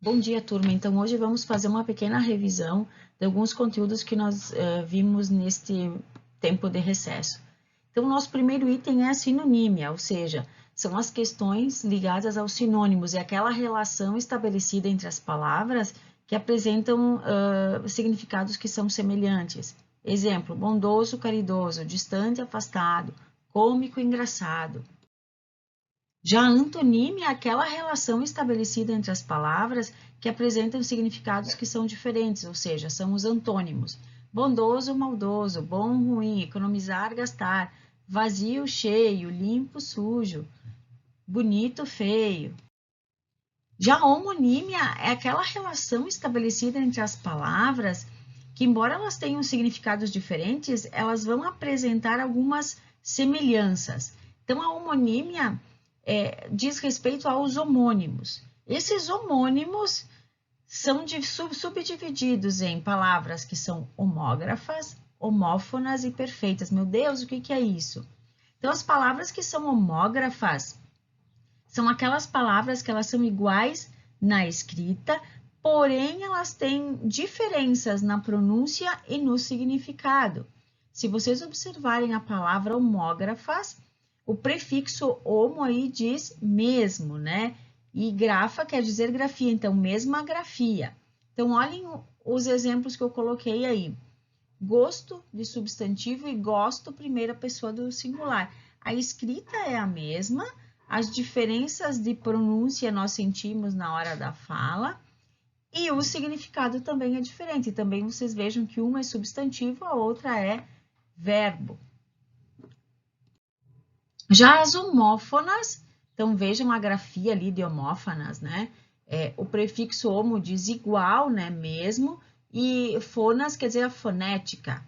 Bom dia, turma. Então, hoje vamos fazer uma pequena revisão de alguns conteúdos que nós vimos neste tempo de recesso. Então, o nosso primeiro item é a sinonímia, ou seja, são as questões ligadas aos sinônimos, é aquela relação estabelecida entre as palavras que apresentam significados que são semelhantes. Exemplo, bondoso, caridoso, distante, afastado, cômico, engraçado. Já a antonímia é aquela relação estabelecida entre as palavras que apresentam significados que são diferentes, ou seja, são os antônimos. Bondoso, maldoso, bom, ruim, economizar, gastar, vazio, cheio, limpo, sujo, bonito, feio. Já a homonímia é aquela relação estabelecida entre as palavras que, embora elas tenham significados diferentes, elas vão apresentar algumas semelhanças. Então, a homonímia diz respeito aos homônimos. Esses homônimos são subdivididos em palavras que são homógrafas, homófonas e perfeitas. Meu Deus, o que é isso? Então, as palavras que são homógrafas são aquelas palavras que elas são iguais na escrita, porém elas têm diferenças na pronúncia e no significado. Se vocês observarem a palavra homógrafas, o prefixo homo aí diz mesmo, né? E grafa quer dizer grafia, então mesma grafia. Então, olhem os exemplos que eu coloquei aí. Gosto de substantivo e gosto, primeira pessoa do singular. A escrita é a mesma, as diferenças de pronúncia nós sentimos na hora da fala e o significado também é diferente. Também vocês vejam que uma é substantivo, a outra é verbo. Já as homófonas, então vejam a grafia ali de homófonas, né? O prefixo homo diz igual, né? Mesmo, e fonas quer dizer a fonética.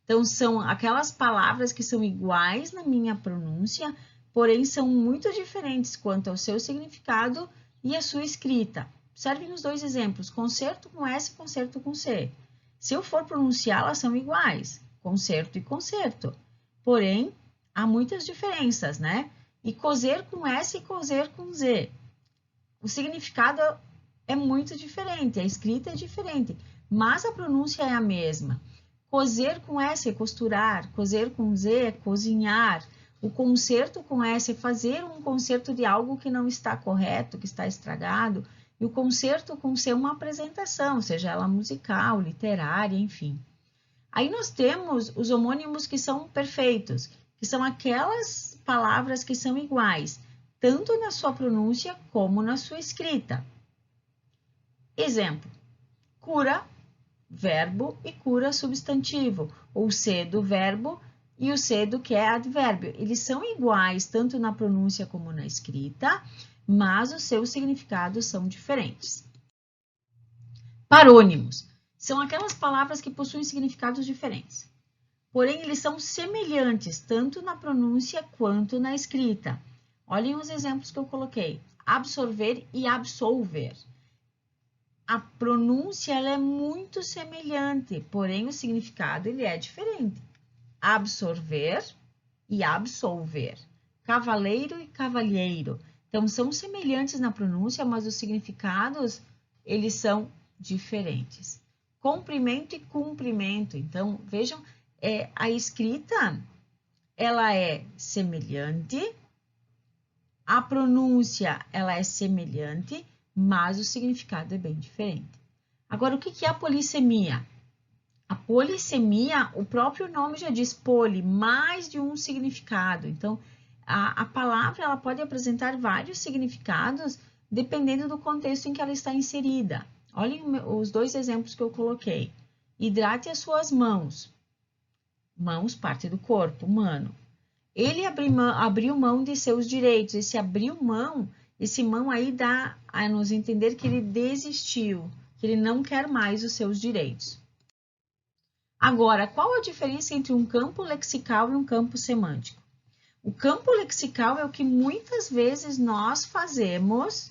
Então, são aquelas palavras que são iguais na minha pronúncia, porém são muito diferentes quanto ao seu significado e a sua escrita. Observem os dois exemplos, concerto com S e concerto com C. Se eu for pronunciá-las, são iguais, concerto e concerto. Porém, há muitas diferenças, né? E cozer com S e cozer com Z. O significado é muito diferente, a escrita é diferente, mas a pronúncia é a mesma. Cozer com S é costurar, cozer com Z é cozinhar. O concerto com S é fazer um concerto de algo que não está correto, que está estragado. E o concerto com C é uma apresentação, seja ela musical, literária, enfim. Aí nós temos os homônimos que são perfeitos, que são aquelas palavras que são iguais, tanto na sua pronúncia como na sua escrita. Exemplo, cura, verbo e cura, substantivo, ou C do verbo e o C do que é advérbio. Eles são iguais tanto na pronúncia como na escrita, mas os seus significados são diferentes. Parônimos são aquelas palavras que possuem significados diferentes. Porém, eles são semelhantes tanto na pronúncia quanto na escrita. Olhem os exemplos que eu coloquei. Absorver e absolver. A pronúncia ela é muito semelhante, porém o significado ele é diferente. Absorver e absolver. Cavaleiro e cavalheiro. Então, são semelhantes na pronúncia, mas os significados eles são diferentes. Comprimento e cumprimento. Então, vejam, a escrita ela é semelhante, a pronúncia ela é semelhante, mas o significado é bem diferente. Agora, o que é a polissemia? A polissemia, o próprio nome já diz poli, mais de um significado. Então, a palavra ela pode apresentar vários significados dependendo do contexto em que ela está inserida. Olhem os dois exemplos que eu coloquei. Hidrate as suas mãos. Mãos, parte do corpo humano. Ele abriu mão de seus direitos. Esse abriu mão, esse mão aí dá a nos entender que ele desistiu, que ele não quer mais os seus direitos. Agora, qual a diferença entre um campo lexical e um campo semântico? O campo lexical é o que muitas vezes nós fazemos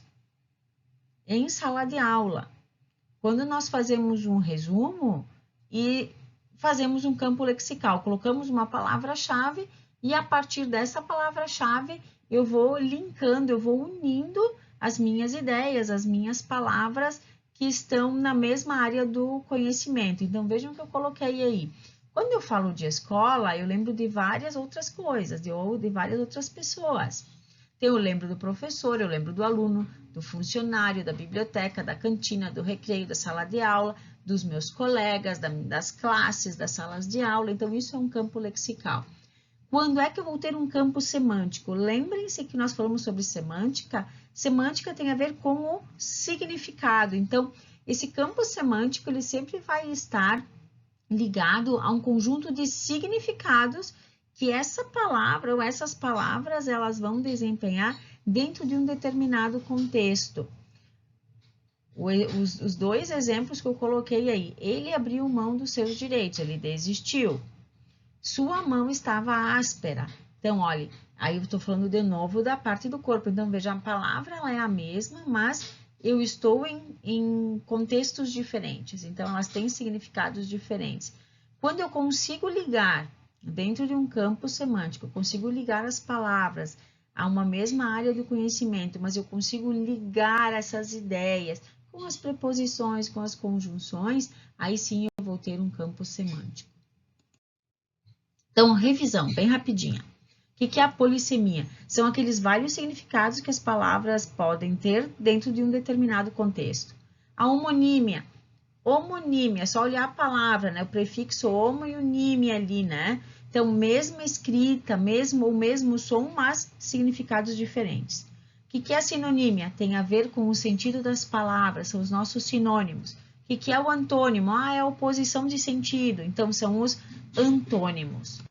em sala de aula. Quando nós fazemos um resumo e fazemos um campo lexical, colocamos uma palavra-chave e a partir dessa palavra-chave eu vou linkando, eu vou unindo as minhas ideias, as minhas palavras que estão na mesma área do conhecimento. Então, vejam o que eu coloquei aí. Quando eu falo de escola, eu lembro de várias outras coisas, ou de várias outras pessoas. Então, eu lembro do professor, eu lembro do aluno, do funcionário, da biblioteca, da cantina, do recreio, da sala de aula, dos meus colegas, das classes, das salas de aula. Então, isso é um campo lexical. Quando é que eu vou ter um campo semântico? Lembrem-se que nós falamos sobre semântica. Semântica tem a ver com o significado. Então, esse campo semântico, ele sempre vai estar ligado a um conjunto de significados que essa palavra ou essas palavras, elas vão desempenhar dentro de um determinado contexto. Os dois exemplos que eu coloquei aí, ele abriu mão dos seus direitos, ele desistiu. Sua mão estava áspera. Então, olha, aí eu estou falando de novo da parte do corpo. Então, veja, a palavra ela é a mesma, mas eu estou em contextos diferentes. Então, elas têm significados diferentes. Quando eu consigo ligar, dentro de um campo semântico, eu consigo ligar as palavras a uma mesma área do conhecimento, mas eu consigo ligar essas ideias com as preposições, com as conjunções, aí sim eu vou ter um campo semântico. Então, revisão, bem rapidinha. O que é a polissemia? São aqueles vários significados que as palavras podem ter dentro de um determinado contexto. A homonímia. Homonímia, é só olhar a palavra, né? O prefixo homo e o nime ali, né? Então, mesma escrita, o mesmo som, mas significados diferentes. O que é a sinonímia? Tem a ver com o sentido das palavras, são os nossos sinônimos. O que é o antônimo? É a oposição de sentido, então são os antônimos.